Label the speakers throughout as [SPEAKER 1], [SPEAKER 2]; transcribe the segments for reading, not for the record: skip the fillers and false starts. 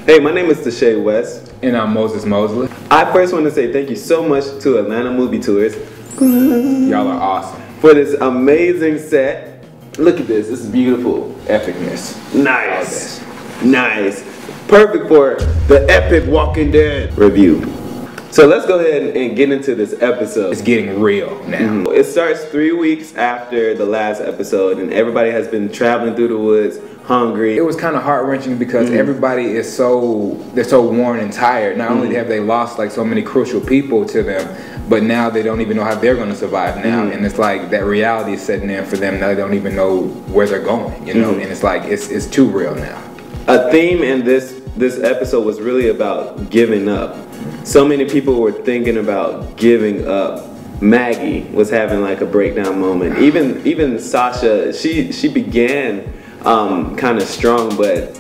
[SPEAKER 1] Hey, my name is Tashay West.
[SPEAKER 2] And I'm Moses Mosley.
[SPEAKER 1] I first want to say thank you so much to Atlanta Movie Tours.
[SPEAKER 2] Y'all are awesome.
[SPEAKER 1] For this amazing set. Look at this. This is beautiful.
[SPEAKER 2] Epicness.
[SPEAKER 1] Nice. Nice. Perfect for the epic Walking Dead review. So let's go ahead and get into this episode.
[SPEAKER 2] It's getting real now.
[SPEAKER 1] It starts 3 weeks after the last episode, and everybody has been traveling through the woods, hungry.
[SPEAKER 2] It was kind of heart-wrenching because everybody is they're so worn and tired. Not only have they lost like so many crucial people to them, but now they don't even know how they're going to survive now. And it's like that reality is setting in for them. Now they don't even know where they're going, you know? And it's like, it's too real now.
[SPEAKER 1] A theme in this episode was really about giving up. So many people were thinking about giving up. Maggie was having like a breakdown moment. Even Sasha, she began kind of strong, but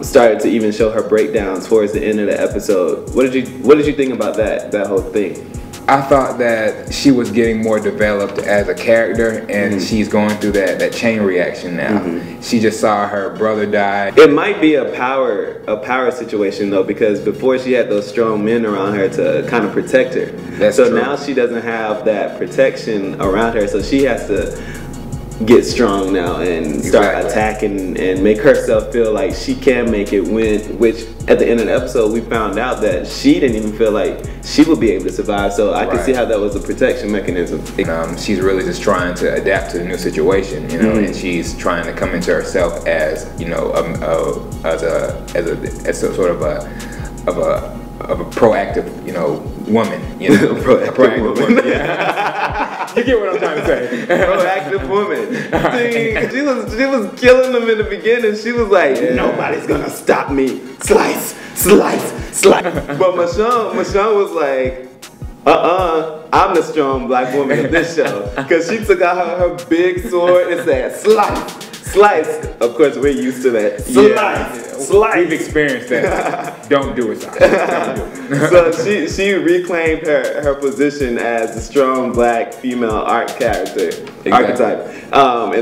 [SPEAKER 1] started to even show her breakdowns towards the end of the episode. What did you think about that whole thing?
[SPEAKER 2] I thought that she was getting more developed as a character, and she's going through that chain reaction now. She just saw her brother die.
[SPEAKER 1] It might be a power situation though, because before she had those strong men around her to kind of protect her.
[SPEAKER 2] That's
[SPEAKER 1] so
[SPEAKER 2] true.
[SPEAKER 1] Now she doesn't have that protection around her, so she has to get strong now and start attacking and make herself feel like she can make it which at the end of the episode we found out that she didn't even feel like she would be able to survive, so I can see how that was a protection mechanism.
[SPEAKER 2] She's really just trying to adapt to the new situation, you know, and she's trying to come into herself as, you know, as a sort of a proactive, you know, woman, you know, a proactive woman. Yeah. You get what I'm trying to say.
[SPEAKER 1] Proactive woman. See, she was killing them in the beginning. She was like, nobody's gonna stop me. Slice, slice, slice. But Michonne was like, I'm the strong black woman of this show. Because she took out her big sword and said, slice. Slice. Of course, we're used to that. Slice. Slice.
[SPEAKER 2] We've experienced that. Don't do it, Sasha. Don't do it.
[SPEAKER 1] So she reclaimed her position as the strong black female archetype in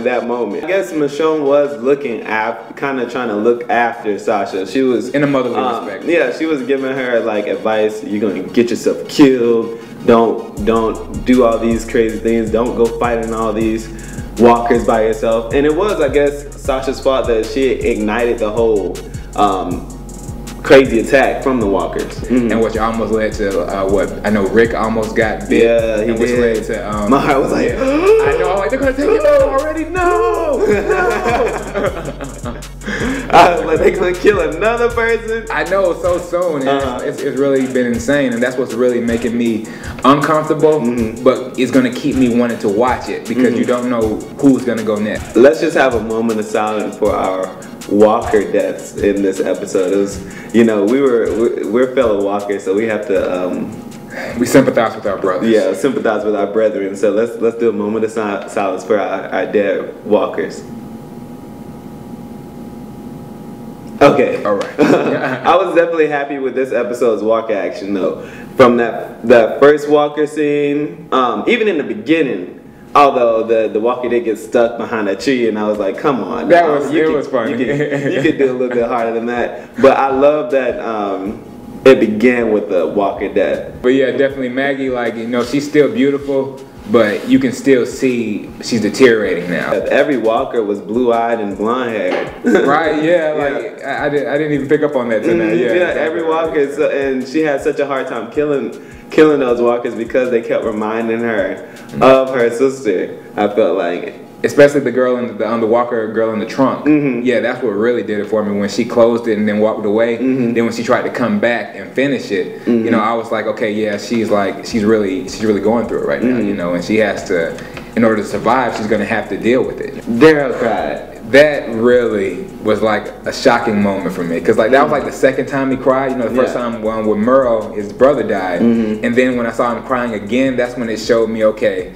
[SPEAKER 1] that moment. I guess Michonne was looking kind of trying to look after Sasha. She was
[SPEAKER 2] in a motherly respect.
[SPEAKER 1] Yeah, she was giving her like advice. You're gonna get yourself killed. Don't do all these crazy things. Don't go fighting all these walkers by yourself. And it was, I guess, Sasha's fault that she ignited the whole crazy attack from the walkers.
[SPEAKER 2] And which almost led to what I know Rick almost got bit.
[SPEAKER 1] Yeah, he
[SPEAKER 2] which
[SPEAKER 1] did.
[SPEAKER 2] Led to
[SPEAKER 1] my heart was like,
[SPEAKER 2] I know, like, they're gonna take it out already. No.
[SPEAKER 1] I was like, they're gonna kill another person.
[SPEAKER 2] I know, so soon. It's really been insane, and that's what's really making me uncomfortable. But it's gonna keep me wanting to watch it because you don't know who's gonna go next.
[SPEAKER 1] Let's just have a moment of silence for our walker deaths in this episode. It was, you know, we're fellow walkers, so we have to
[SPEAKER 2] we sympathize with our brothers.
[SPEAKER 1] Yeah, sympathize with our brethren. So let's do a moment of silence for our dead walkers. Okay.
[SPEAKER 2] All right.
[SPEAKER 1] I was definitely happy with this episode's walker action though. From that first walker scene, even in the beginning. Although the walker did get stuck behind a tree, and I was like, "Come on!"
[SPEAKER 2] It was funny.
[SPEAKER 1] You could do a little bit harder than that. But I love that it began with the walker death.
[SPEAKER 2] But yeah, definitely Maggie. Like, you know, she's still beautiful, but you can still see she's deteriorating now.
[SPEAKER 1] Every walker was blue-eyed and blonde-haired.
[SPEAKER 2] Right? Yeah. Like I didn't even pick up on that tonight.
[SPEAKER 1] Yeah. Every walker, and she had such a hard time killing those walkers because they kept reminding her of her sister. I felt like,
[SPEAKER 2] especially the girl the walker girl in the trunk. Yeah, that's what really did it for me when she closed it and then walked away. Then when she tried to come back and finish it, you know, I was like, okay, yeah, she's really going through it right now, you know, and she has to, in order to survive, she's gonna have to deal with it.
[SPEAKER 1] Daryl cried.
[SPEAKER 2] That really was like a shocking moment for me, because like that was like the second time he cried. You know, the first time when Myrtle, his brother, died, and then when I saw him crying again, that's when it showed me, okay,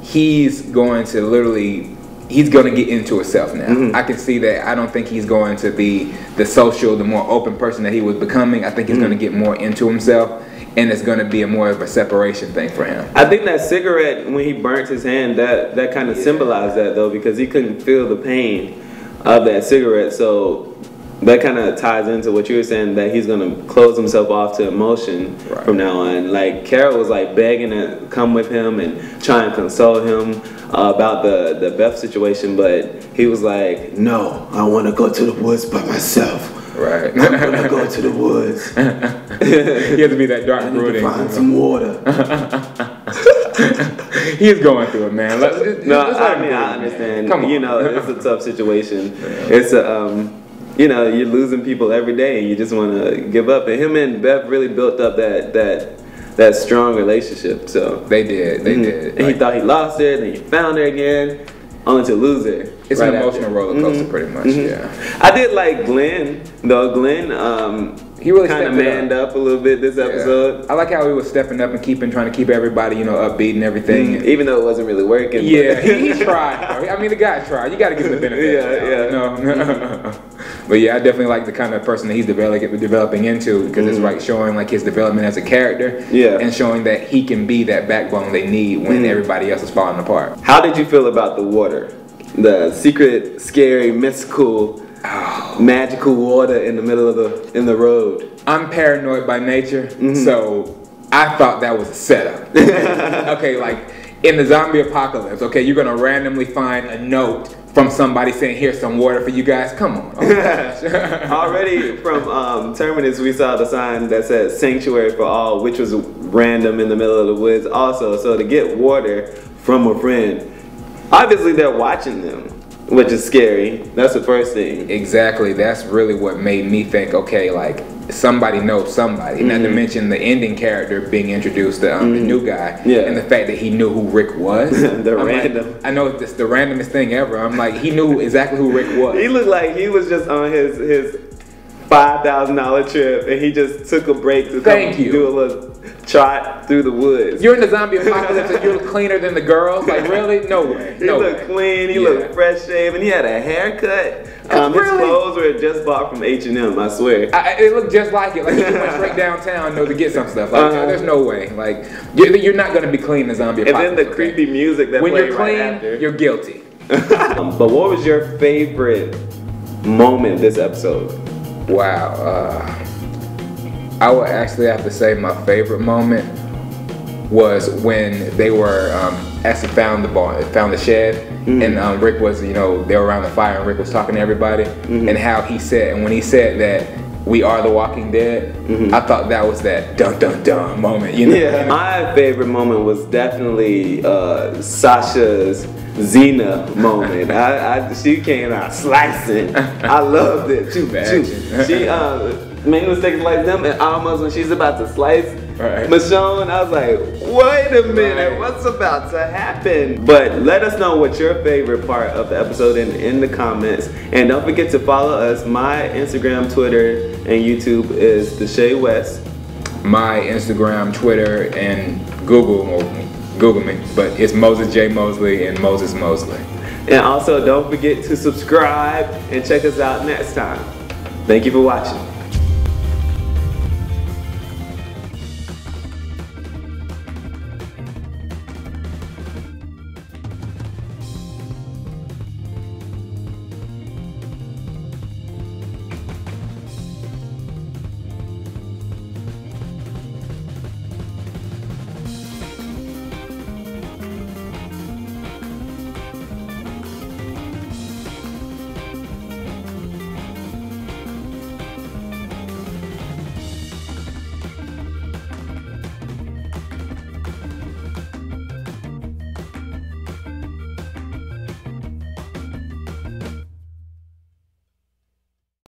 [SPEAKER 2] he's going to get into himself now. I can see that. I don't think he's going to be the more open person that he was becoming. I think he's going to get more into himself, and it's going to be more of a separation thing for him.
[SPEAKER 1] I think that cigarette, when he burnt his hand, that kind of symbolized that though, because he couldn't feel the pain of that cigarette. So that kind of ties into what you were saying, that he's gonna close himself off to emotion from now on. Like Carol was like begging to come with him and try and console him about the Beth situation, but he was like, "No, I want to go to the woods by myself.
[SPEAKER 2] Right.
[SPEAKER 1] I'm gonna go to the woods."
[SPEAKER 2] He has to be that dark brooding.
[SPEAKER 1] Find some water.
[SPEAKER 2] He's going through it, man. I
[SPEAKER 1] understand.
[SPEAKER 2] Come on.
[SPEAKER 1] You know, it's a tough situation. It's a you know, you're losing people every day, and you just want to give up. And him and Beth really built up that strong relationship. So
[SPEAKER 2] they did.
[SPEAKER 1] And he thought he lost her, then he found her again, only to lose her.
[SPEAKER 2] It's an emotional roller coaster, pretty much. Yeah.
[SPEAKER 1] I did like Glenn, though. Glenn,
[SPEAKER 2] he really
[SPEAKER 1] kind of manned up a little bit this episode.
[SPEAKER 2] I like how he was stepping up and trying to keep everybody, you know, upbeat and everything.
[SPEAKER 1] Even though it wasn't really working.
[SPEAKER 2] Yeah, he tried. I mean, the guy tried. You got to give him the benefit. You know? But yeah, I definitely like the kind of person that he's developing into, because it's like showing like his development as a character, and showing that he can be that backbone they need when everybody else is falling apart.
[SPEAKER 1] How did you feel about the water? The secret, scary, mystical, magical water in the middle of the road.
[SPEAKER 2] I'm paranoid by nature, so I thought that was a setup. Okay, like in the zombie apocalypse, okay, you're gonna randomly find a note from somebody saying, "Here's some water for you guys." Come on. Oh gosh.
[SPEAKER 1] Already from Terminus, we saw the sign that said "Sanctuary for All," which was random in the middle of the woods also. So to get water from a friend, obviously they're watching them, which is scary. That's the first thing.
[SPEAKER 2] Exactly. That's really what made me think, okay, like somebody knows somebody. Not to mention the ending character being introduced, the new guy, and the fact that he knew who Rick was.
[SPEAKER 1] Random.
[SPEAKER 2] Like, I know it's the randomest thing ever. I'm like, he knew exactly who Rick was.
[SPEAKER 1] He looked like he was just on his $5,000 trip, and he just took a break to do a little trot through the woods.
[SPEAKER 2] You're in the zombie apocalypse and you look cleaner than the girls? Like, really? No way.
[SPEAKER 1] He looked clean, he looked fresh shaven, he had a haircut. His clothes were just bought from H&M, I swear.
[SPEAKER 2] It looked just like it. Like he went straight downtown to get some stuff. Like, there's no way. Like, you're not going to be clean in the zombie apocalypse.
[SPEAKER 1] And then the creepy music that
[SPEAKER 2] when
[SPEAKER 1] played
[SPEAKER 2] you're clean,
[SPEAKER 1] right after.
[SPEAKER 2] You're guilty.
[SPEAKER 1] But what was your favorite moment this episode?
[SPEAKER 2] Wow. I would actually have to say my favorite moment was when they were actually found the shed, and Rick was, you know, they were around the fire and Rick was talking to everybody, and how he said, and when he said that we are the Walking Dead, I thought that was that dun dun dun moment, you know?
[SPEAKER 1] Yeah, my favorite moment was definitely Sasha's Xena moment. She came out slicing. I loved it. She made mistakes like them, and almost when she's about to slice Michonne, I was like, wait a minute, what's about to happen? But let us know what your favorite part of the episode in the comments, and don't forget to follow us. My Instagram, Twitter, and YouTube is Deshae West.
[SPEAKER 2] My Instagram, Twitter, and Google me, but it's Moses J. Mosley and Moses Mosley.
[SPEAKER 1] And also don't forget to subscribe and check us out next time. Thank you for watching.